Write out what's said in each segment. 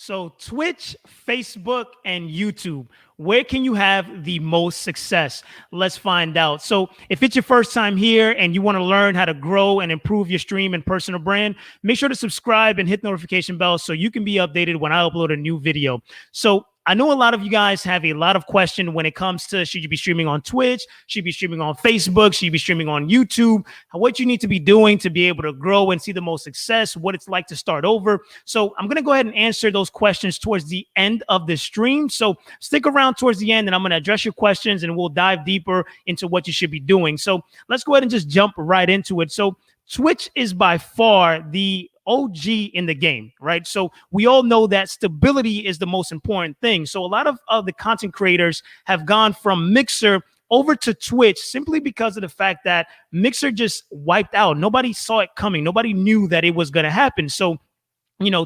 So Twitch, Facebook, and YouTube, where can you have the most success? Let's find out. So if it's your first time here and you want to learn how to grow and improve your stream and personal brand, make sure to subscribe and hit the notification bell so you can be updated when I upload a new video. So I know a lot of you guys have a lot of questions when it comes to should you be streaming on Twitch, should you be streaming on Facebook, should you be streaming on YouTube, what you need to be doing to be able to grow and see the most success, what it's like to start over. So I'm going to go ahead and answer those questions towards the end of the stream. So stick around towards the end and I'm going to address your questions and we'll dive deeper into what you should be doing. So let's go ahead and just jump right into it. So Twitch is by far the OG in the game, right? So we all know that stability is the most important thing. So a lot of the content creators have gone from Mixer over to Twitch simply because of the fact that Mixer just wiped out. Nobody saw it coming. Nobody knew that it was going to happen. So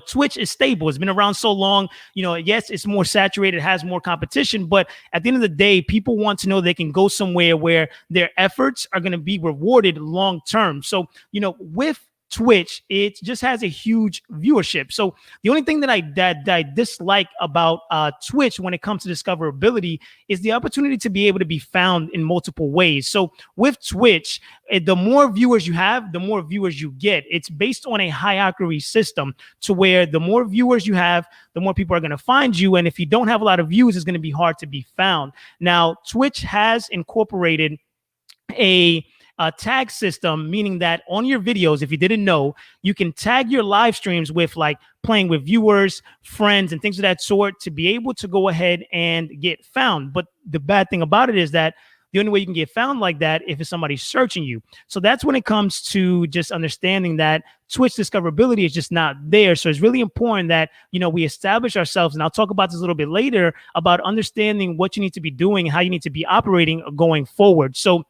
Twitch is stable. It's been around so long. Yes, it's more saturated, has more competition, but at the end of the day, people want to know they can go somewhere where their efforts are going to be rewarded long term. So, with Twitch, it just has a huge viewership. So the only thing that I dislike about Twitch when it comes to discoverability is the opportunity to be able to be found in multiple ways. So with Twitch, the more viewers you have, the more viewers you get. It's based on a hierarchy system to where the more viewers you have, the more people are going to find you. And if you don't have a lot of views, it's going to be hard to be found. Now, Twitch has incorporated a tag system, meaning that on your videos, if you didn't know, you can tag your live streams with like playing with viewers, friends, and things of that sort to be able to go ahead and get found. But the bad thing about it is that the only way you can get found like that if it's somebody searching you. So that's when it comes to just understanding that Twitch discoverability is just not there. So it's really important that, we establish ourselves. And I'll talk about this a little bit later about understanding what you need to be doing, how you need to be operating going forward. So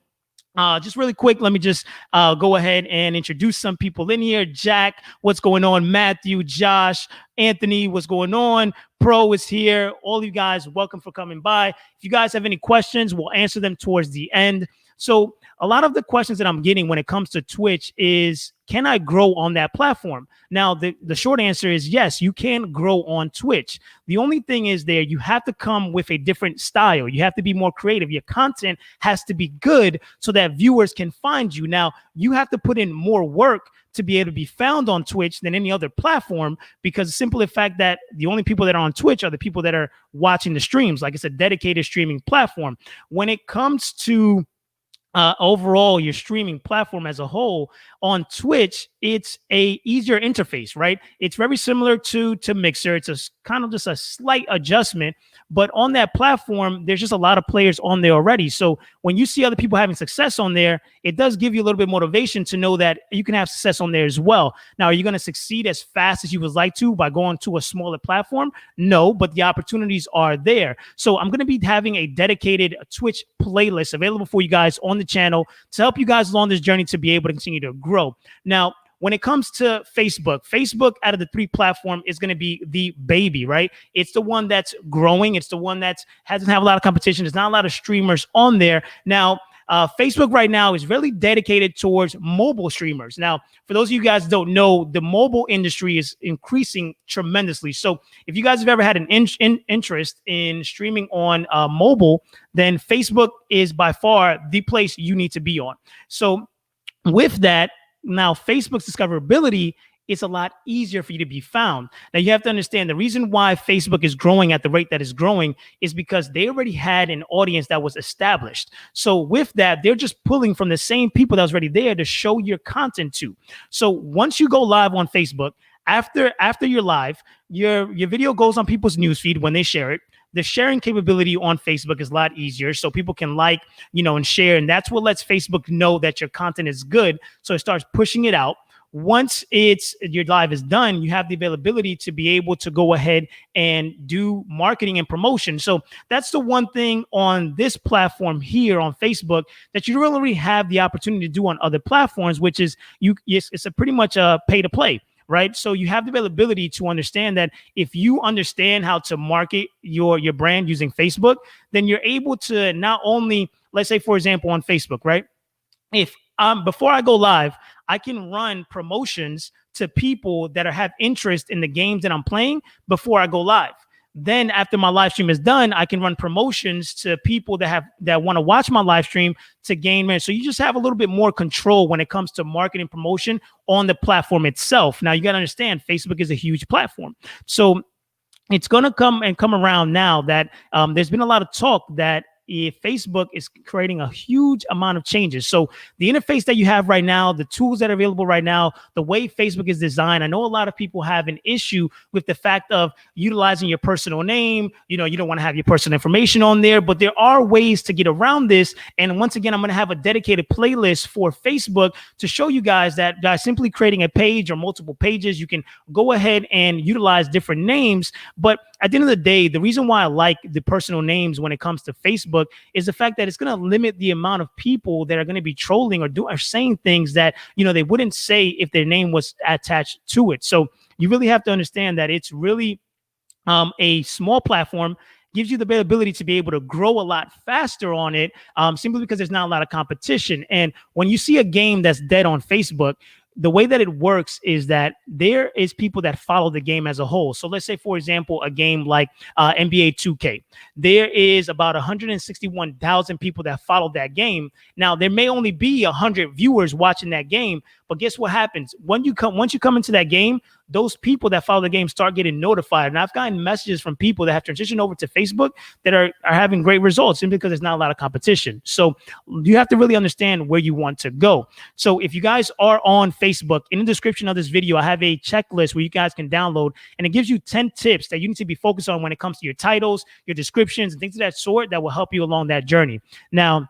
just really quick, let me just go ahead and introduce some people in here. Jack, what's going on? Matthew, Josh, Anthony, what's going on? Pro is here. All you guys, welcome for coming by. If you guys have any questions, we'll answer them towards the end. So a lot of the questions that I'm getting when it comes to Twitch is, can I grow on that platform? Now, the short answer is yes, you can grow on Twitch. The only thing is there, you have to come with a different style. You have to be more creative. Your content has to be good so that viewers can find you. Now, you have to put in more work to be able to be found on Twitch than any other platform, because simply the fact that the only people that are on Twitch are the people that are watching the streams. Like it's a dedicated streaming platform. When it comes to overall your streaming platform as a whole, on Twitch, it's a easier interface, right? It's very similar to Mixer. It's a kind of just a slight adjustment, but on that platform, there's just a lot of players on there already. So when you see other people having success on there, it does give you a little bit of motivation to know that you can have success on there as well. Now, are you going to succeed as fast as you would like to by going to a smaller platform? No, but the opportunities are there. So I'm going to be having a dedicated Twitch playlist available for you guys on the channel to help you guys along this journey to be able to continue to grow. Now, when it comes to Facebook out of the three platforms is going to be the baby, right? It's the one that's growing. It's the one that hasn't have a lot of competition. There's not a lot of streamers on there. Now, Facebook right now is really dedicated towards mobile streamers. Now, for those of you guys who don't know, the mobile industry is increasing tremendously. So if you guys have ever had an interest in streaming on mobile, then Facebook is by far the place you need to be on. So with that, now Facebook's discoverability, it's a lot easier for you to be found. Now, you have to understand the reason why Facebook is growing at the rate that it's growing is because they already had an audience that was established. So with that, they're just pulling from the same people that was already there to show your content to. So once you go live on Facebook, after you're live, your video goes on people's newsfeed when they share it. The sharing capability on Facebook is a lot easier, so people can like, and share, and that's what lets Facebook know that your content is good. So it starts pushing it out. Once your live is done, you have the availability to be able to go ahead and do marketing and promotion. So that's the one thing on this platform here on Facebook that you don't really have the opportunity to do on other platforms, which is it's a pretty much a pay to play. Right. So you have the availability to understand that if you understand how to market your brand using Facebook, then you're able to not only, let's say, for example, on Facebook, right? If before I go live, I can run promotions to people that have interest in the games that I'm playing before I go live. Then after my live stream is done, I can run promotions to people that want to watch my live stream to gain man. So you just have a little bit more control when it comes to marketing promotion on the platform itself. Now you got to understand Facebook is a huge platform. So it's going to come around now that there's been a lot of talk that if Facebook is creating a huge amount of changes. So the interface that you have right now, the tools that are available right now, the way Facebook is designed, I know a lot of people have an issue with the fact of utilizing your personal name. You don't want to have your personal information on there, but there are ways to get around this. And once again, I'm going to have a dedicated playlist for Facebook to show you guys that by simply creating a page or multiple pages, you can go ahead and utilize different names. But at the end of the day, the reason why I like the personal names when it comes to Facebook is the fact that it's going to limit the amount of people that are going to be trolling or saying things that, they wouldn't say if their name was attached to it. So you really have to understand that it's really a small platform, gives you the ability to be able to grow a lot faster on it, simply because there's not a lot of competition. And when you see a game that's dead on Facebook, the way that it works is that there is people that follow the game as a whole. So let's say, for example, a game like NBA 2K. There is about 161,000 people that follow that game. Now, there may only be 100 viewers watching that game, but guess what happens? Once you come into that game, those people that follow the game start getting notified. And I've gotten messages from people that have transitioned over to Facebook that are having great results simply because there's not a lot of competition. So you have to really understand where you want to go. So if you guys are on Facebook, in the description of this video, I have a checklist where you guys can download, and it gives you 10 tips that you need to be focused on when it comes to your titles, your descriptions, and things of that sort that will help you along that journey. Now,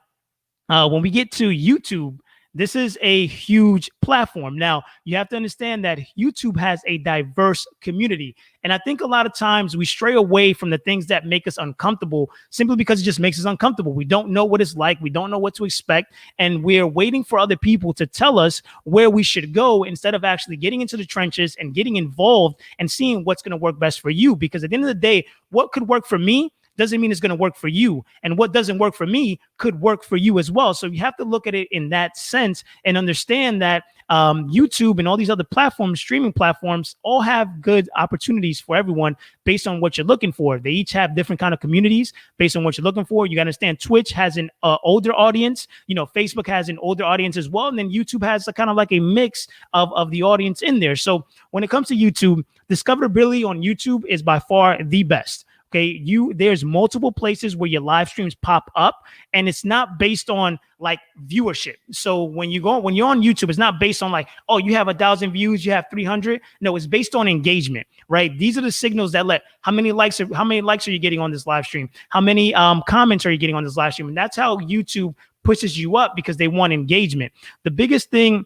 when we get to YouTube, this is a huge platform. Now, you have to understand that YouTube has a diverse community. And I think a lot of times we stray away from the things that make us uncomfortable simply because it just makes us uncomfortable. We don't know what it's like. We don't know what to expect. And we're waiting for other people to tell us where we should go instead of actually getting into the trenches and getting involved and seeing what's going to work best for you. Because at the end of the day, what could work for me doesn't mean it's going to work for you. And what doesn't work for me could work for you as well. So you have to look at it in that sense and understand that YouTube and all these other platforms, streaming platforms, all have good opportunities for everyone based on what you're looking for. They each have different kind of communities based on what you're looking for. You got to understand Twitch has an older audience. Facebook has an older audience as well. And then YouTube has a kind of like a mix of the audience in there. So when it comes to YouTube, discoverability on YouTube is by far the best. Okay, there's multiple places where your live streams pop up, and it's not based on like viewership. So when you're on YouTube, it's not based on like, oh, you have 1,000 views, you have 300. No, it's based on engagement, right? These are the signals that let how many likes are you getting on this live stream? How many comments are you getting on this live stream? And that's how YouTube pushes you up because they want engagement. The biggest thing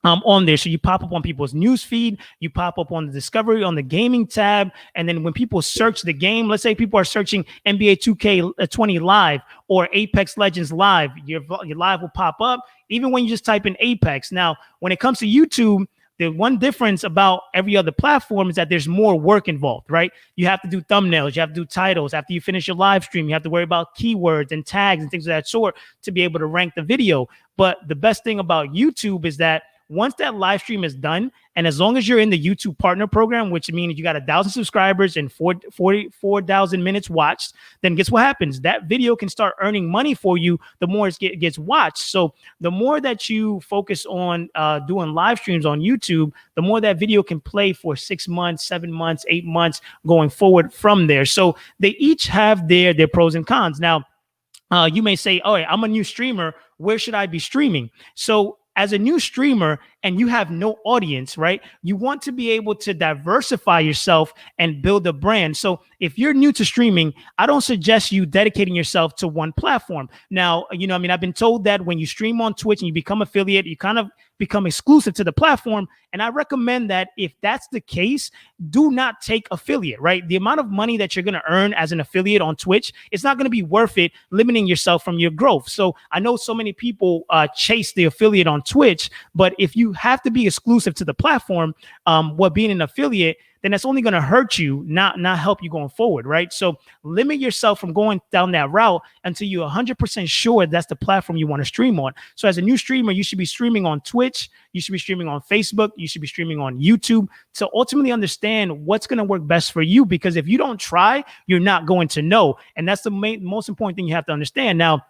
on there. So you pop up on people's news feed, you pop up on the discovery, on the gaming tab. And then when people search the game, let's say people are searching NBA 2K20 live or Apex Legends live, your live will pop up even when you just type in Apex. Now, when it comes to YouTube, the one difference about every other platform is that there's more work involved, right? You have to do thumbnails, you have to do titles. After you finish your live stream, you have to worry about keywords and tags and things of that sort to be able to rank the video. But the best thing about YouTube is that once that live stream is done, and as long as you're in the YouTube partner program, which means you got 1,000 subscribers and 44,000 minutes watched, then guess what happens? That video can start earning money for you the more it gets watched. So the more that you focus on doing live streams on YouTube, the more that video can play for 6 months, 7 months, 8 months going forward from there. So they each have their pros and cons. Now, you may say, oh, I'm a new streamer. Where should I be streaming? So as a new streamer and you have no audience, right? You want to be able to diversify yourself and build a brand. So if you're new to streaming, I don't suggest you dedicating yourself to one platform. Now, I've been told that when you stream on Twitch and you become affiliate, you kind of become exclusive to the platform. And I recommend that if that's the case, do not take affiliate, right? The amount of money that you're going to earn as an affiliate on Twitch, it's not going to be worth it limiting yourself from your growth. So I know so many people chase the affiliate on Twitch, but if you have to be exclusive to the platform, what being an affiliate, then that's only going to hurt you, not help you going forward, right? So limit yourself from going down that route until you're 100% sure that's the platform you want to stream on. So as a new streamer, you should be streaming on Twitch, you should be streaming on Facebook, you should be streaming on YouTube to ultimately understand what's going to work best for you. Because if you don't try, you're not going to know. And that's the most important thing you have to understand. Now,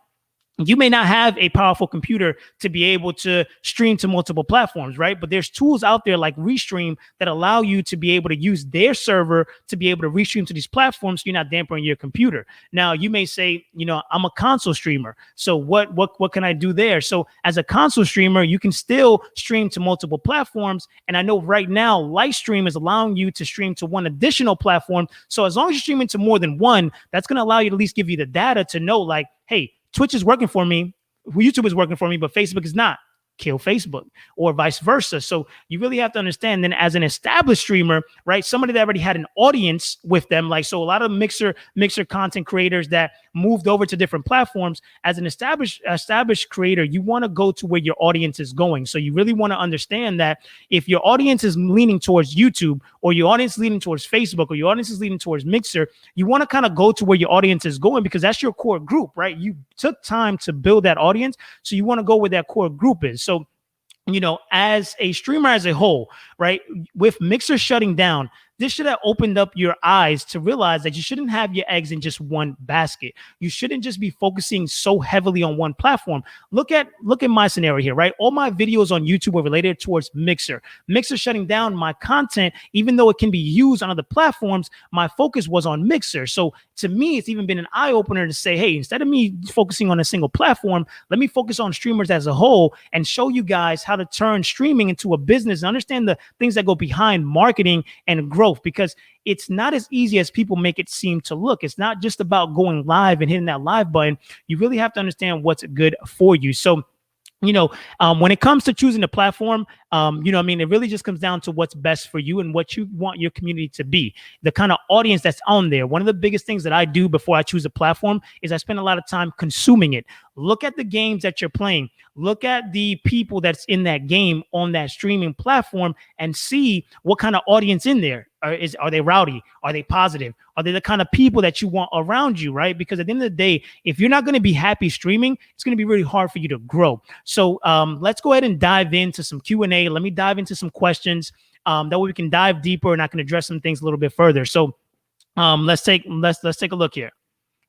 you may not have a powerful computer to be able to stream to multiple platforms, right? But there's tools out there like Restream that allow you to be able to use their server to be able to restream to these platforms, so you're not dampering your computer. Now, you may say, I'm a console streamer, so what can I do there? So as a console streamer, you can still stream to multiple platforms. And I know right now, Lightstream is allowing you to stream to one additional platform. So as long as you're streaming to more than one, that's going to allow you to at least give you the data to know, like, hey, Twitch is working for me, YouTube is working for me, but Facebook is not. Kill Facebook, or vice versa. So you really have to understand, then as an established streamer, right, somebody that already had an audience with them, like, so a lot of mixer content creators that moved over to different platforms, as an established creator, you want to go to where your audience is going. So you really want to understand that if your audience is leaning towards YouTube, or your audience is leaning towards Facebook, or your audience is leaning towards Mixer, you want to kind of go to where your audience is going, because that's your core group, right? You took time to build that audience, so you want to go where that core group is. So, as a streamer as a whole, right, with Mixer shutting down, this should have opened up your eyes to realize that you shouldn't have your eggs in just one basket. You shouldn't just be focusing so heavily on one platform. Look at my scenario here, right? All my videos on YouTube were related towards Mixer. Mixer shutting down my content, even though it can be used on other platforms, my focus was on Mixer. So to me, it's even been an eye-opener to say, hey, instead of me focusing on a single platform, let me focus on streamers as a whole and show you guys how to turn streaming into a business and understand the things that go behind marketing and growth. Because it's not as easy as people make it seem to look. It's not just about going live and hitting that live button. You really have to understand what's good for you. So, when it comes to choosing a platform, it really just comes down to what's best for you and what you want your community to be, the kind of audience that's on there. One of the biggest things that I do before I choose a platform is I spend a lot of time consuming it. Look at the games that you're playing. Look at the people that's in that game on that streaming platform and see what kind of audience in there. Are they rowdy? Are they positive? Are they the kind of people that you want around you, right? Because at the end of the day, if you're not going to be happy streaming, it's going to be really hard for you to grow. So let's go ahead and dive into some Q&A. Let me dive into some questions. That way we can dive deeper and I can address some things a little bit further. So let's take a look here.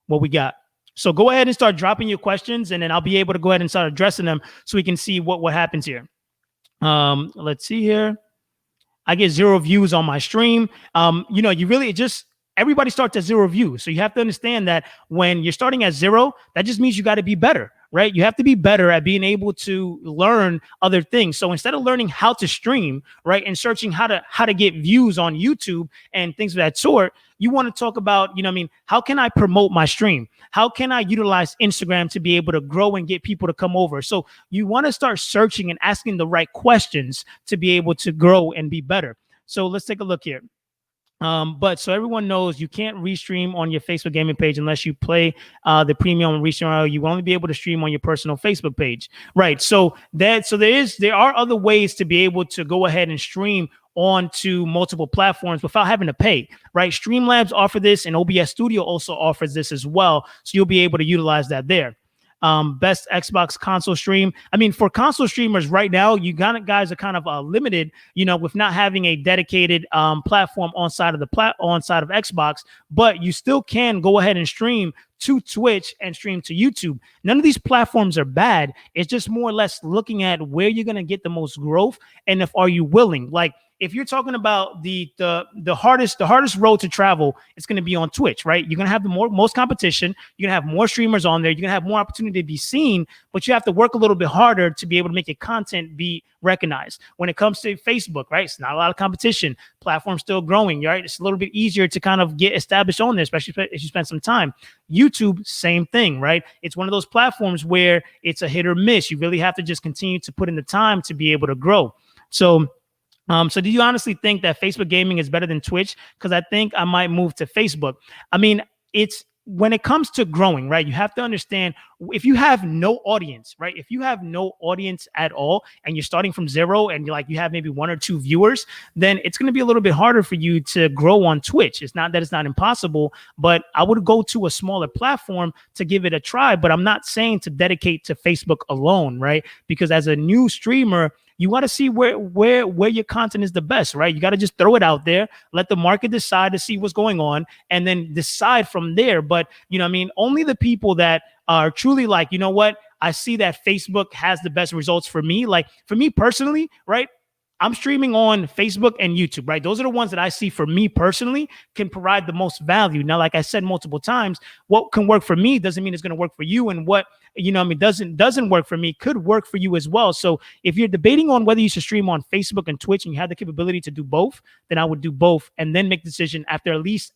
What we got. So go ahead and start dropping your questions, and then I'll be able to go ahead and start addressing them so we can see what happens here. Let's see here. I get 0 views on my stream. You really everybody starts at 0 views. So you have to understand that when you're starting at 0, that just means you got to be better, right? You have to be better at being able to learn other things. So instead of learning how to stream, right, and searching how to get views on YouTube and things of that sort, you want to talk about, how can I promote my stream? How can I utilize Instagram to be able to grow and get people to come over? So you want to start searching and asking the right questions to be able to grow and be better. So let's take a look here. But so everyone knows, you can't restream on your Facebook gaming page unless you play the premium restream. You will only be able to stream on your personal Facebook page, right? So there are other ways to be able to go ahead and stream onto multiple platforms without having to pay, right? Streamlabs offer this, and OBS Studio also offers this as well, so you'll be able to utilize that there. Best Xbox console stream. For console streamers right now, you guys are kind of limited, with not having a dedicated platform on side of Xbox, but you still can go ahead and stream to Twitch and stream to YouTube. None of these platforms are bad. It's just more or less looking at where you're going to get the most growth, and are you willing? Like, if you're talking about the hardest road to travel, it's going to be on Twitch, right? You're going to have the most competition. You're going to have more streamers on there. You're going to have more opportunity to be seen, but you have to work a little bit harder to be able to make your content be recognized. When it comes to Facebook, right? It's not a lot of competition. Platform's still growing, right? It's a little bit easier to kind of get established on there, especially if you spend some time. YouTube, same thing, right? It's one of those platforms where it's a hit or miss. You really have to just continue to put in the time to be able to grow. So do you honestly think that Facebook gaming is better than Twitch? Because I think I might move to Facebook. when it comes to growing, right, you have to understand if you have no audience, right? If you have no audience at all and you're starting from zero and you're like, you have maybe 1 or 2 viewers, then it's going to be a little bit harder for you to grow on Twitch. It's not that it's not impossible, but I would go to a smaller platform to give it a try. But I'm not saying to dedicate to Facebook alone, right? Because as a new streamer, you got to see where your content is the best, right? You got to just throw it out there, let the market decide to see what's going on, and then decide from there. But you know, I mean, only the people that are truly like, you know what, I see that Facebook has the best results for me. Like for me personally, right? I'm streaming on Facebook and YouTube, right? Those are the ones that I see for me personally can provide the most value. Now, like I said multiple times, what can work for me doesn't mean it's going to work for you. And what, you know, I mean, doesn't work for me could work for you as well. So if you're debating on whether you should stream on Facebook and Twitch and you have the capability to do both, then I would do both and then make the decision after at least,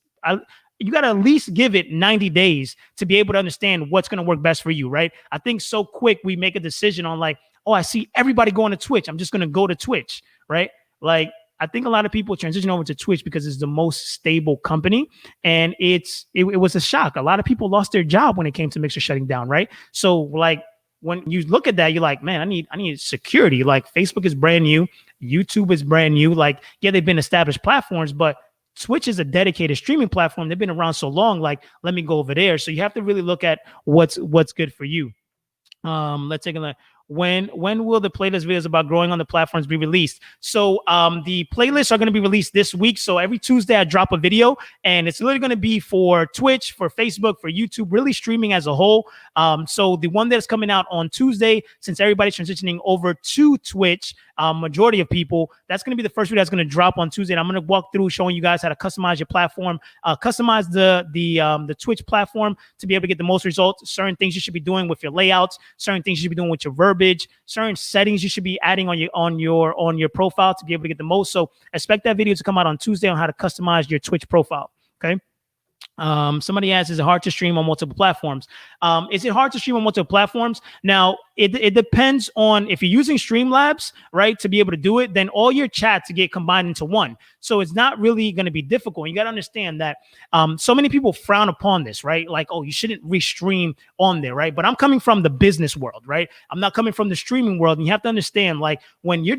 you got to at least give it 90 days to be able to understand what's going to work best for you, right? I think so quick we make a decision on like, oh, I see everybody going to Twitch, I'm just going to go to Twitch, right? Like, I think a lot of people transition over to Twitch because it's the most stable company. And it was a shock. A lot of people lost their job when it came to Mixer shutting down, right? So like when you look at that, you're like, man, I need security. Like Facebook is brand new. YouTube is brand new. Like, yeah, they've been established platforms, but Twitch is a dedicated streaming platform. They've been around so long, like, let me go over there. So you have to really look at what's good for you. Let's take a look. When will the playlist videos about growing on the platforms be released? So the playlists are going to be released this week. So every Tuesday I drop a video, and it's literally going to be for Twitch, for Facebook, for YouTube, really streaming as a whole. So the one that's coming out on Tuesday, since everybody's transitioning over to Twitch, majority of people, that's going to be the first video that's going to drop on Tuesday. And I'm going to walk through showing you guys how to customize your platform, customize the Twitch platform to be able to get the most results. Certain things you should be doing with your layouts, certain things you should be doing with your verbiage, certain settings you should be adding on your profile to be able to get the most. So expect that video to come out on Tuesday on how to customize your Twitch profile. Okay. Somebody asks, is it hard to stream on multiple platforms? Is it hard to stream on multiple platforms? Now, it depends on if you're using Streamlabs, right, to be able to do it, then all your chats get combined into one. So it's not really going to be difficult. You got to understand that so many people frown upon this, right? Like, oh, you shouldn't restream on there, right? But I'm coming from the business world, right? I'm not coming from the streaming world. And you have to understand, like, when you're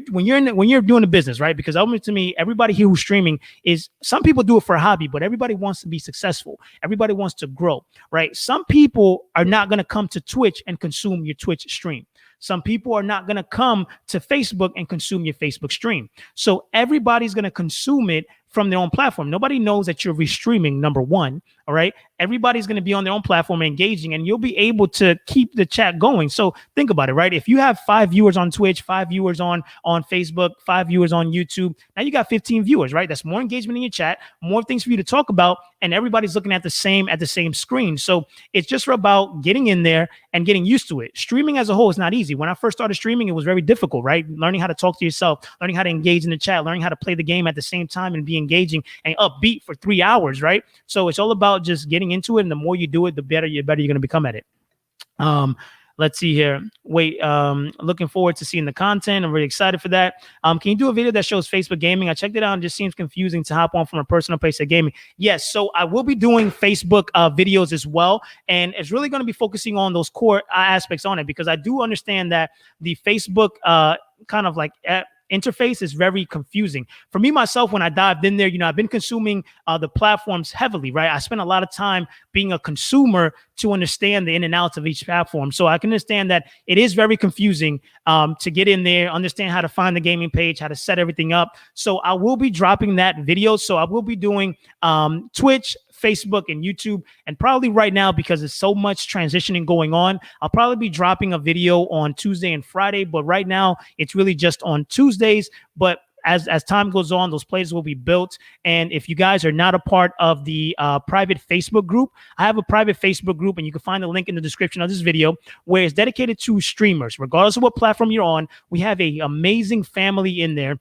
doing a business, right? Because ultimately, to me, everybody here who's streaming is, some people do it for a hobby, but everybody wants to be successful. Everybody wants to grow, right? Some people are not going to come to Twitch and consume your Twitch stream. Some people are not going to come to Facebook and consume your Facebook stream. So everybody's going to consume it from their own platform. Nobody knows that you're restreaming, number one. All right. Everybody's going to be on their own platform engaging, and you'll be able to keep the chat going. So think about it, right? If you have 5 viewers on Twitch, 5 viewers on Facebook, 5 viewers on YouTube, now you got 15 viewers, right? That's more engagement in your chat, more things for you to talk about, and everybody's looking at the same screen. So it's just about getting in there and getting used to it. Streaming as a whole is not easy. When I first started streaming, it was very difficult, right? Learning how to talk to yourself, learning how to engage in the chat, learning how to play the game at the same time and be engaging and upbeat for 3 hours, right? So it's all about just getting into it, and the more you do it, the better you're going to become at it. Let's see here. Looking forward to seeing the content. I'm really excited for that. Can you do a video that shows Facebook gaming? I checked it out and it just seems confusing to hop on from a personal place to gaming. Yes, so I will be doing Facebook videos as well, and it's really going to be focusing on those core aspects on it, because I do understand that the Facebook kind of like interface is very confusing for me myself. When I dived in there, I've been consuming the platforms heavily, right? I spent a lot of time being a consumer to understand the in and outs of each platform. So I can understand that it is very confusing to get in there, understand how to find the gaming page, how to set everything up. So I will be dropping that video. So I will be doing Twitch, Facebook, and YouTube. And probably right now, because there's so much transitioning going on, I'll probably be dropping a video on Tuesday and Friday. But right now, it's really just on Tuesdays. But as time goes on, those playlists will be built. And if you guys are not a part of the private Facebook group, I have a private Facebook group, and you can find the link in the description of this video, where it's dedicated to streamers. Regardless of what platform you're on, we have an amazing family in there.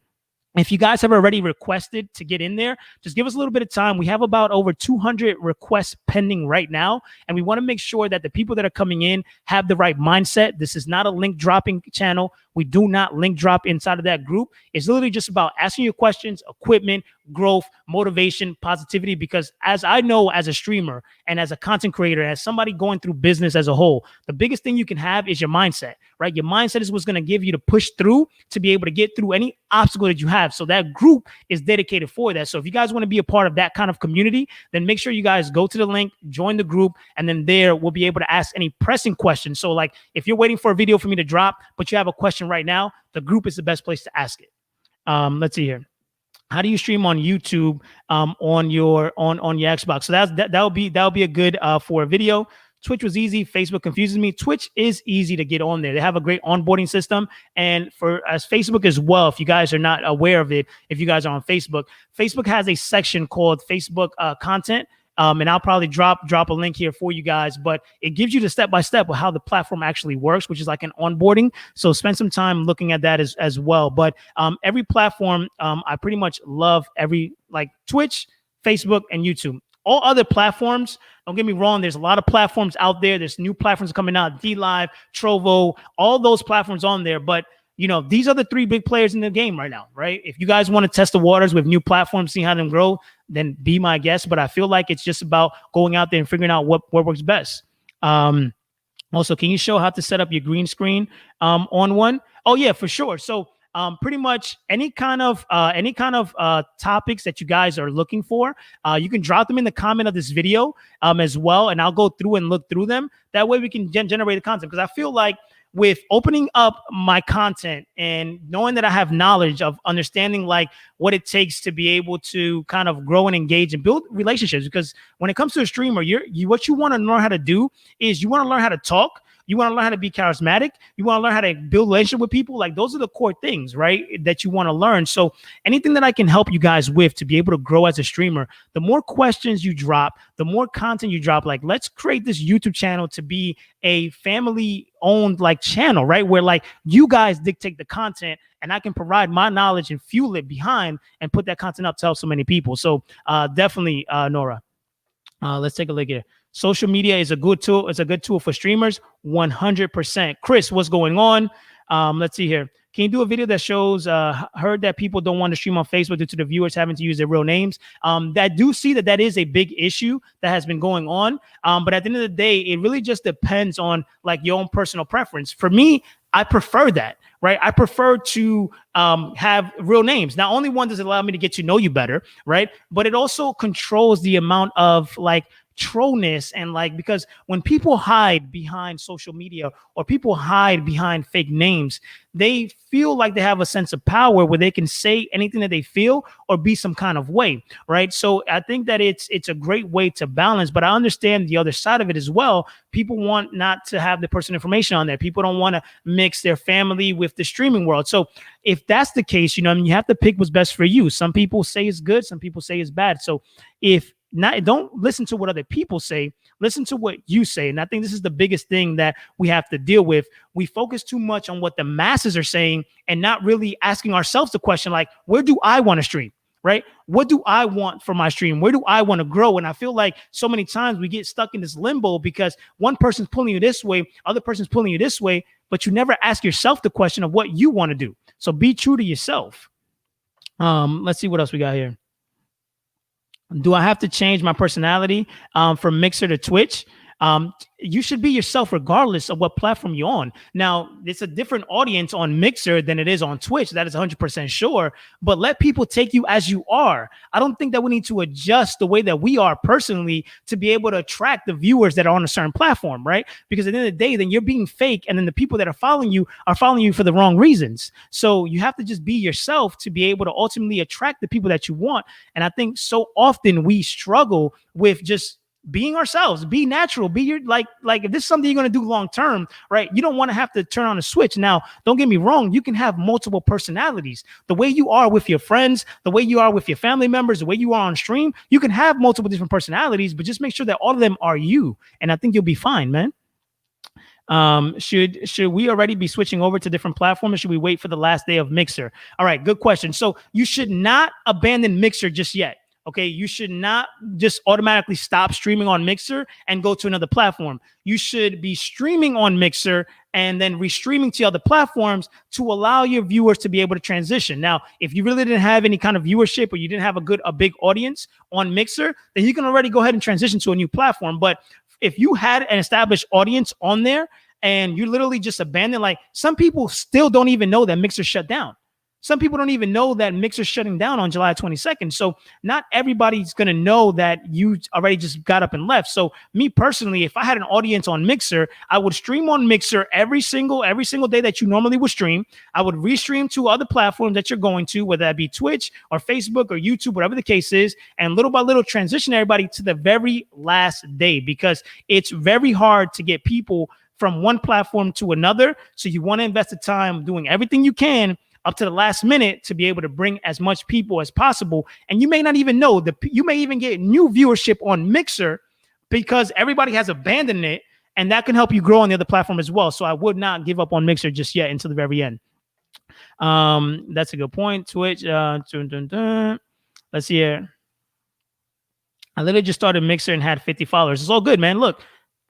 If you guys have already requested to get in there, just give us a little bit of time. We have about over 200 requests pending right now, and we want to make sure that the people that are coming in have the right mindset. This is not a link dropping channel. We do not link drop inside of that group. It's literally just about asking your questions, equipment, growth, motivation, positivity. Because as I know, as a streamer and as a content creator, as somebody going through business as a whole, the biggest thing you can have is your mindset, right? Your mindset is what's going to give you to push through to be able to get through any obstacle that you have. So that group is dedicated for that. So if you guys want to be a part of that kind of community, then make sure you guys go to the link, join the group, and then there we'll be able to ask any pressing questions. So like if you're waiting for a video for me to drop, but you have a question right now, the group is the best place to ask it. Let's see here. How do you stream on YouTube on your Xbox? So that'll be a good for a video. Twitch was easy. Facebook confuses me. Twitch is easy to get on there. They have a great onboarding system. And for as Facebook as well, if you guys are not aware of it, if you guys are on Facebook, Facebook has a section called Facebook content. And I'll probably drop a link here for you guys, but it gives you the step-by-step of how the platform actually works, which is like an onboarding. So spend some time looking at that as well. But every platform, I pretty much love every, like Twitch, Facebook, and YouTube. All other platforms, don't get me wrong, there's a lot of platforms out there. There's new platforms coming out, DLive, Trovo, all those platforms on there. But you know, these are the three big players in the game right now, right? If you guys want to test the waters with new platforms, see how them grow, then be my guest. But I feel like it's just about going out there and figuring out what works best. Also, can you show how to set up your green screen on one? Oh yeah, for sure. So pretty much any kind of topics that you guys are looking for, you can drop them in the comment of this video as well, and I'll go through and look through them. That way we can generate the content, because I feel like with opening up my content and knowing that I have knowledge of understanding like what it takes to be able to kind of grow and engage and build relationships. Because when it comes to a streamer, what you want to learn how to do is you want to learn how to talk. You want to learn how to be charismatic. You want to learn how to build a relationship with people. Like those are the core things, right, that you want to learn. So anything that I can help you guys with to be able to grow as a streamer, the more questions you drop, the more content you drop. Like let's create this YouTube channel to be a family owned like channel, right? Where like you guys dictate the content and I can provide my knowledge and fuel it behind and put that content up to help so many people. So definitely, Nora. Let's take a look here. Social media is a good tool. It's a good tool for streamers. 100%. Chris, what's going on? Let's see here. Can you do a video that shows, heard that people don't want to stream on Facebook due to the viewers having to use their real names? That do see that is a big issue that has been going on. But at the end of the day, it really just depends on like your own personal preference. For me, I prefer that, right? I prefer to have real names. Not only one does it allow me to get to know you better, right? But it also controls the amount of like trollness and like, because when people hide behind social media or people hide behind fake names, they feel like they have a sense of power where they can say anything that they feel or be some kind of way, right? So I think that it's a great way to balance, but I understand the other side of it as well. People want not to have the personal information on there. People don't want to mix their family with the streaming world. So if that's the case, you know, I mean, you have to pick what's best for you. Some people say it's good, some people say it's bad. So if not, don't listen to what other people say, listen to what you say. And I think this is the biggest thing that we have to deal with. We focus too much on what the masses are saying and not really asking ourselves the question, like, where do I want to stream, right? What do I want for my stream? Where do I want to grow? And I feel like so many times we get stuck in this limbo because one person's pulling you this way, other person's pulling you this way, but you never ask yourself the question of what you want to do. So be true to yourself. Let's see what else we got here. Do I have to change my personality from Mixer to Twitch? You should be yourself regardless of what platform you're on. Now, it's a different audience on Mixer than it is on Twitch. That is 100% sure. But let people take you as you are. I don't think that we need to adjust the way that we are personally to be able to attract the viewers that are on a certain platform, right? Because at the end of the day, then you're being fake. And then the people that are following you for the wrong reasons. So you have to just be yourself to be able to ultimately attract the people that you want. And I think so often we struggle with just being ourselves, be natural, be your like if this is something you're going to do long term, right? You don't want to have to turn on a switch. Now, don't get me wrong, you can have multiple personalities. The way you are with your friends, the way you are with your family members, the way you are on stream, you can have multiple different personalities, but just make sure that all of them are you. And I think you'll be fine, man. Should we already be switching over to different platforms, or should we wait for the last day of Mixer? All right, good question. So you should not abandon Mixer just yet. Okay, you should not just automatically stop streaming on Mixer and go to another platform. You should be streaming on Mixer and then restreaming to other platforms to allow your viewers to be able to transition. Now, if you really didn't have any kind of viewership or you didn't have a big audience on Mixer, then you can already go ahead and transition to a new platform. But if you had an established audience on there and you literally just abandon, like some people still don't even know that Mixer shut down. Some people don't even know that Mixer's shutting down on July 22nd. So not everybody's going to know that you already just got up and left. So me personally, if I had an audience on Mixer, I would stream on Mixer every single day that you normally would stream. I would restream to other platforms that you're going to, whether that be Twitch or Facebook or YouTube, whatever the case is, and little by little transition everybody to the very last day, because it's very hard to get people from one platform to another. So you want to invest the time doing everything you can up to the last minute to be able to bring as much people as possible. And you may not even know that you may even get new viewership on Mixer because everybody has abandoned it, and that can help you grow on the other platform as well. So I would not give up on Mixer just yet until the very end. That's a good point. Twitch. Let's see here. I literally just started Mixer and had 50 followers. It's all good, man. Look,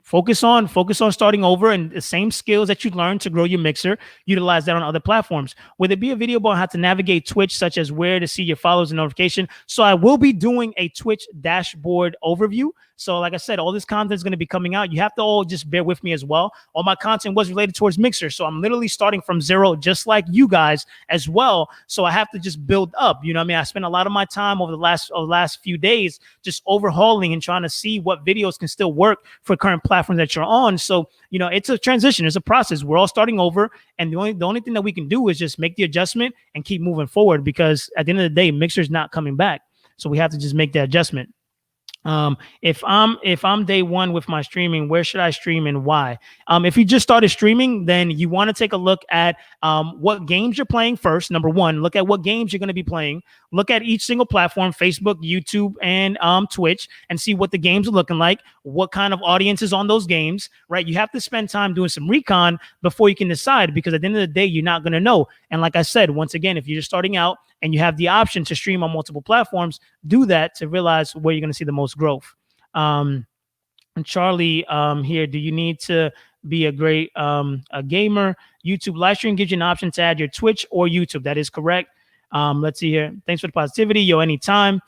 focus on starting over, and the same skills that you learned to grow your Mixer, utilize that on other platforms. Will there be a video about how to navigate Twitch, such as where to see your followers and notification? So I will be doing a Twitch dashboard overview. So like I said, all this content is going to be coming out. You have to all just bear with me as well. All my content was related towards Mixer. So I'm literally starting from zero, just like you guys as well. So I have to just build up. You know what I mean? I spent a lot of my time over the last few days just overhauling and trying to see what videos can still work for current platforms that you're on. So, you know, it's a transition. It's a process. We're all starting over. And the only thing that we can do is just make the adjustment and keep moving forward, because at the end of the day, Mixer's not coming back. So we have to just make the adjustment. If I'm day one with my streaming, where should I stream and why? If you just started streaming, then you want to take a look at what games you're playing first. Number one, look at what games you're going to be playing. Look at each single platform, Facebook, YouTube, and Twitch, and see what the games are looking like, what kind of audience is on those games, right? You have to spend time doing some recon before you can decide, because at the end of the day, you're not going to know. And like I said, once again, if you're just starting out and you have the option to stream on multiple platforms, do that to realize where you're going to see the most growth. And Charlie here, do you need to be a great a gamer? YouTube live stream gives you an option to add your Twitch or YouTube. That is correct. Let's see here. Thanks for the positivity. Yo, anytime.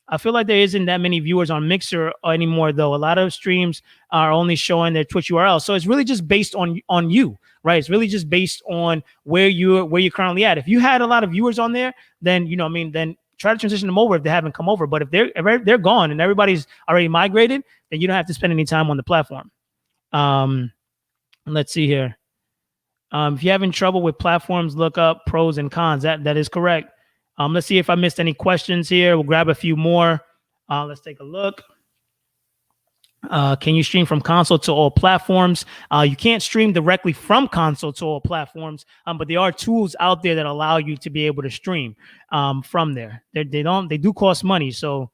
I feel like there isn't that many viewers on Mixer anymore, though. A lot of streams are only showing their Twitch URL. So it's really just based on you, right? It's really just based on where you're currently at. If you had a lot of viewers on there, then, you know what I mean, then try to transition them over if they haven't come over. But if they're gone and everybody's already migrated, then you don't have to spend any time on the platform. Let's see here. If you're having trouble with platforms, look up pros and cons. That is correct. Let's see if I missed any questions here. We'll grab a few more. Let's take a look. Can you stream from console to all platforms? You can't stream directly from console to all platforms, but there are tools out there that allow you to be able to stream from there. They do cost money. So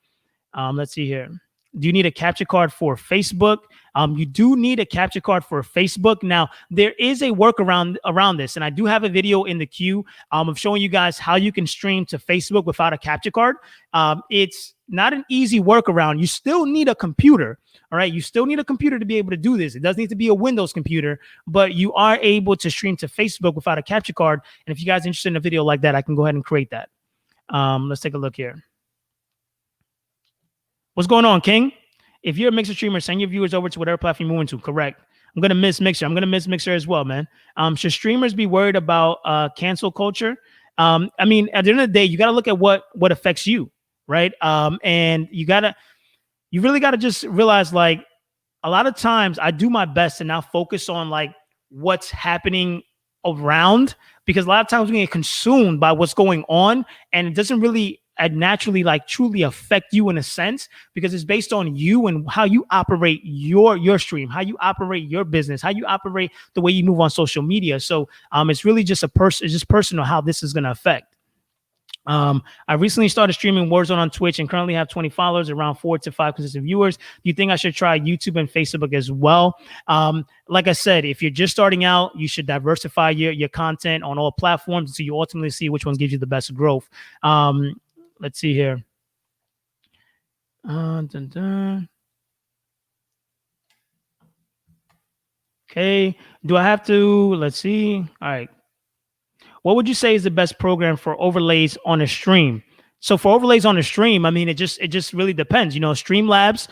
let's see here. Do you need a capture card for Facebook? You do need a capture card for Facebook. Now, there is a workaround around this, and I do have a video in the queue of showing you guys how you can stream to Facebook without a capture card. It's not an easy workaround. You still need a computer. All right. You still need a computer to be able to do this. It does need to be a Windows computer, but you are able to stream to Facebook without a capture card. And if you guys are interested in a video like that, I can go ahead and create that. Let's take a look here. What's going on, King? If you're a Mixer streamer, send your viewers over to whatever platform you're moving to. Correct. I'm going to miss Mixer. I'm going to miss Mixer as well, man. Should streamers be worried about cancel culture? I mean, at the end of the day, you got to look at what affects you, right? And you really got to just realize, like, a lot of times I do my best to now focus on like what's happening around, because a lot of times we get consumed by what's going on, and it doesn't really naturally like truly affect you in a sense, because it's based on you and how you operate your stream, how you operate your business, how you operate the way you move on social media. So it's really just it's just personal how this is going to affect. I recently started streaming Warzone on Twitch and currently have 20 followers, around 4 to 5 consistent viewers. Do you think I should try YouTube and Facebook as well? Like I said, if you're just starting out, you should diversify your content on all platforms so you ultimately see which one gives you the best growth. Let's see here. Dun, dun. Okay. Do I have to? Let's see. All right. What would you say is the best program for overlays on a stream? So for overlays on a stream, I mean, it just really depends. Streamlabs.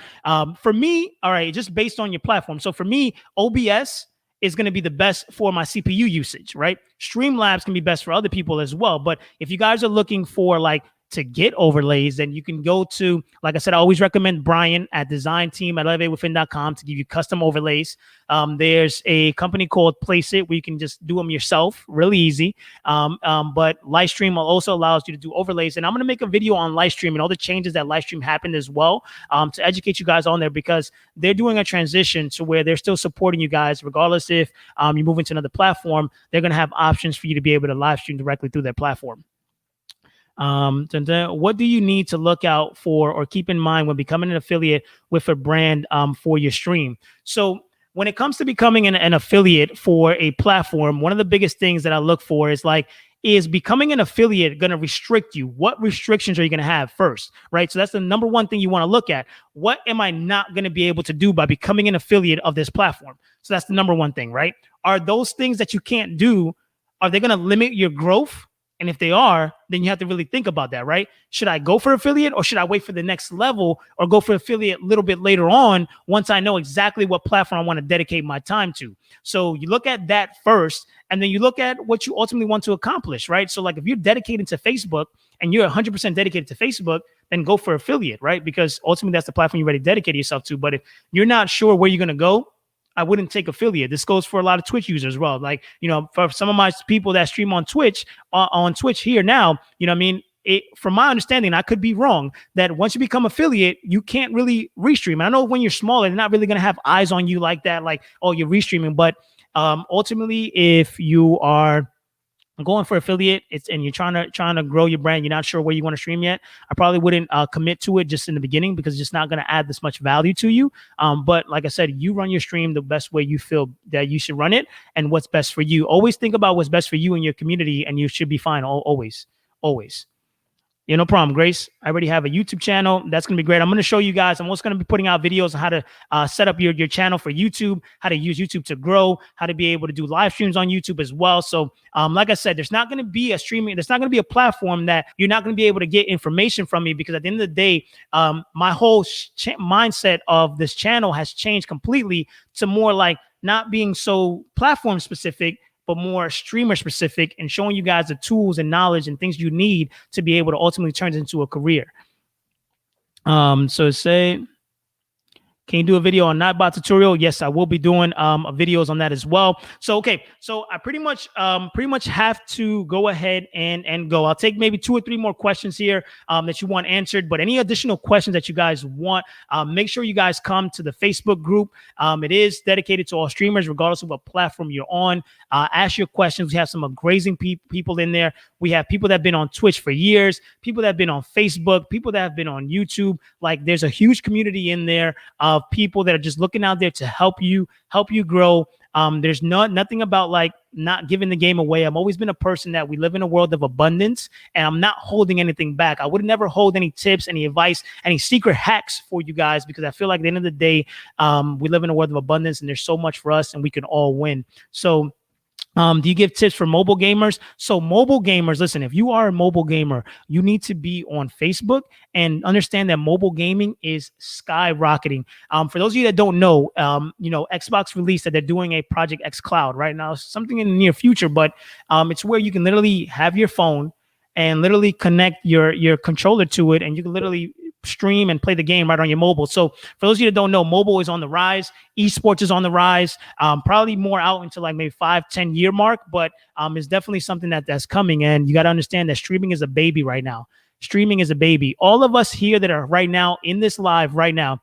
For me, all right, just based on your platform. So for me, OBS is going to be the best for my CPU usage, right? Streamlabs can be best for other people as well. But if you guys are looking for like to get overlays, then you can go to, like I said, I always recommend Brian at design team at elevatewithin.com to give you custom overlays. There's a company called Place It where you can just do them yourself, really easy. But Livestream also allows you to do overlays. And I'm going to make a video on Livestream and all the changes that Livestream happened as well, to educate you guys on there, because they're doing a transition to where they're still supporting you guys, regardless if you move into another platform. They're going to have options for you to be able to live stream directly through their platform. What do you need to look out for or keep in mind when becoming an affiliate with a brand for your stream? So when it comes to becoming an affiliate for a platform, one of the biggest things that I look for is becoming an affiliate going to restrict you? What restrictions are you going to have first, right? So that's the number one thing you want to look at. What am I not going to be able to do by becoming an affiliate of this platform? So that's the number one thing, right? Are those things that you can't do, are they going to limit your growth? And if they are, then you have to really think about that, right? Should I go for affiliate, or should I wait for the next level, or go for affiliate a little bit later on once I know exactly what platform I want to dedicate my time to? So you look at that first, and then you look at what you ultimately want to accomplish, right? So like if you're dedicated to Facebook and you're 100% dedicated to Facebook, then go for affiliate, right? Because ultimately that's the platform you already dedicated yourself to. But if you're not sure where you're going to go, I wouldn't take affiliate. This goes for a lot of Twitch users as well. Like, for some of my people that stream on Twitch, here now, I mean, from my understanding, I could be wrong, that once you become affiliate, you can't really restream. I know when you're smaller, they're not really going to have eyes on you like that, like, oh, you're restreaming. But ultimately, if you are going for affiliate, and you're trying to grow your brand, you're not sure where you want to stream yet, I probably wouldn't commit to it just in the beginning, because it's just not going to add this much value to you. But like I said, you run your stream the best way you feel that you should run it, and what's best for you. Always think about what's best for you and your community, and you should be fine. Always. Yeah, no problem, Grace. I already have a YouTube channel. That's going to be great. I'm going to show you guys. I'm also going to be putting out videos on how to set up your channel for YouTube, how to use YouTube to grow, how to be able to do live streams on YouTube as well. So like I said, there's not going to be a platform that you're not going to be able to get information from me, because at the end of the day, my whole mindset of this channel has changed completely to more like not being so platform specific, but more streamer specific, and showing you guys the tools and knowledge and things you need to be able to ultimately turn it into a career. So say, can you do a video on Nightbot tutorial? Yes, I will be doing videos on that as well. So, okay. So I pretty much have to go ahead and go. I'll take maybe 2 or 3 more questions here that you want answered, but any additional questions that you guys want, make sure you guys come to the Facebook group. It is dedicated to all streamers, regardless of what platform you're on. Ask your questions. We have some amazing people in there. We have people that have been on Twitch for years, people that have been on Facebook, people that have been on YouTube. Like, there's a huge community in there of people that are just looking out there to help you grow. There's nothing about like not giving the game away. I've always been a person that we live in a world of abundance, and I'm not holding anything back. I would never hold any tips, any advice, any secret hacks for you guys, because I feel like at the end of the day, we live in a world of abundance, and there's so much for us, and we can all win. So do you give tips for mobile gamers? So mobile gamers, listen, if you are a mobile gamer, you need to be on Facebook and understand that mobile gaming is skyrocketing. For those of you that don't know, Xbox released that they're doing a Project X Cloud right now, something in the near future, but it's where you can literally have your phone and literally connect your controller to it, and you can literally stream and play the game right on your mobile. So for those of you that don't know, mobile is on the rise. Esports is on the rise. Probably more out into like maybe 5-10 year mark, but it's definitely something that's coming. And you got to understand that streaming is a baby right now. Streaming is a baby. All of us here that are right now in this live right now,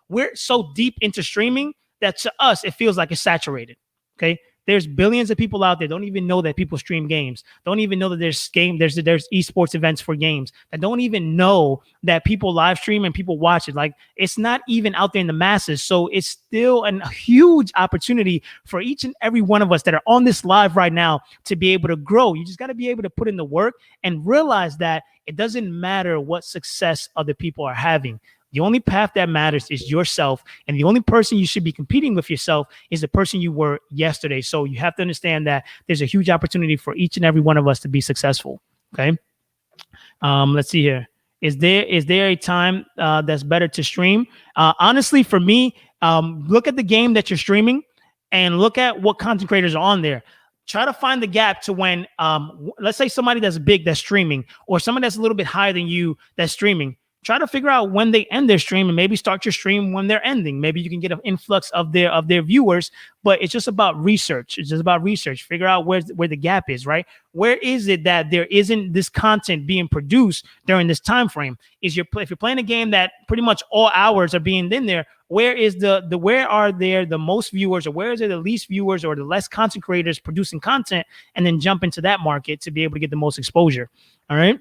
we're so deep into streaming that to us, it feels like it's saturated. Okay. There's billions of people out there don't even know that people stream games. Don't even know that there's esports events for games. That don't even know that people live stream and people watch it. Like, it's not even out there in the masses. So it's still a huge opportunity for each and every one of us that are on this live right now to be able to grow. You just got to be able to put in the work and realize that it doesn't matter what success other people are having. The only path that matters is yourself. And the only person you should be competing with yourself is the person you were yesterday. So you have to understand that there's a huge opportunity for each and every one of us to be successful. Okay. Let's see here. Is there a time that's better to stream? Honestly, for me, look at the game that you're streaming and look at what content creators are on there. Try to find the gap to when, let's say somebody that's big that's streaming, or someone that's a little bit higher than you that's streaming. Try to figure out when they end their stream and maybe start your stream when they're ending. Maybe you can get an influx of their viewers, but it's just about research. It's just about research. Figure out where the gap is, right? Where is it that there isn't this content being produced during this time frame? If you're playing a game that pretty much all hours are being in there, where are there the most viewers, or where is there the least viewers or the less content creators producing content, and then jump into that market to be able to get the most exposure. All right.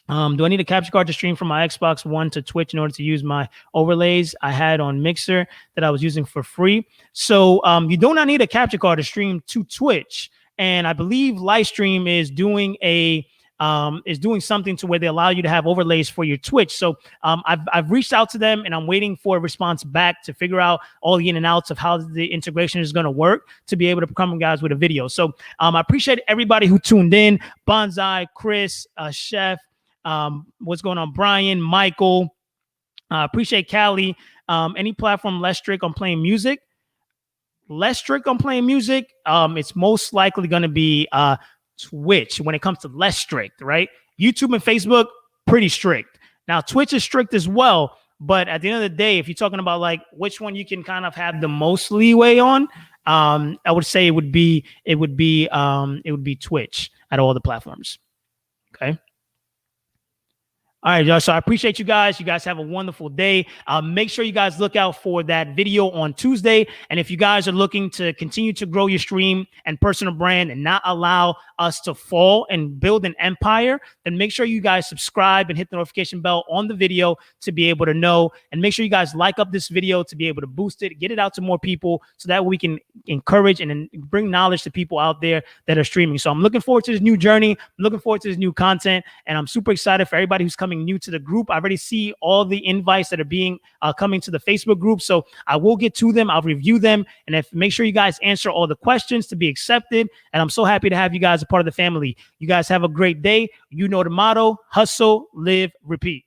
Do I need a capture card to stream from my Xbox One to Twitch in order to use my overlays I had on Mixer that I was using for free? So you do not need a capture card to stream to Twitch. And I believe Livestream is doing something to where they allow you to have overlays for your Twitch. So I've reached out to them and I'm waiting for a response back to figure out all the in and outs of how the integration is going to work to be able to come guys with a video. So I appreciate everybody who tuned in. Bonsai, Chris, Chef. What's going on, Brian, Michael? Appreciate Callie. Any platform less strict on playing music? Less strict on playing music? It's most likely going to be Twitch when it comes to less strict, right? YouTube and Facebook, pretty strict. Now, Twitch is strict as well, but at the end of the day, if you're talking about like which one you can kind of have the most leeway on, I would say it would be Twitch at all the platforms. Okay. All right, y'all. So I appreciate you guys. You guys have a wonderful day. Make sure you guys look out for that video on Tuesday. And if you guys are looking to continue to grow your stream and personal brand and not allow us to fall and build an empire, then make sure you guys subscribe and hit the notification bell on the video to be able to know. And make sure you guys like up this video to be able to boost it, get it out to more people so that we can encourage and bring knowledge to people out there that are streaming. So I'm looking forward to this new journey. I'm looking forward to this new content. And I'm super excited for everybody who's coming new to the group. I already see all the invites that are being coming to the Facebook group. So I will get to them. I'll review them. And make sure you guys answer all the questions to be accepted. And I'm so happy to have you guys a part of the family. You guys have a great day. You know the motto: hustle, live, repeat.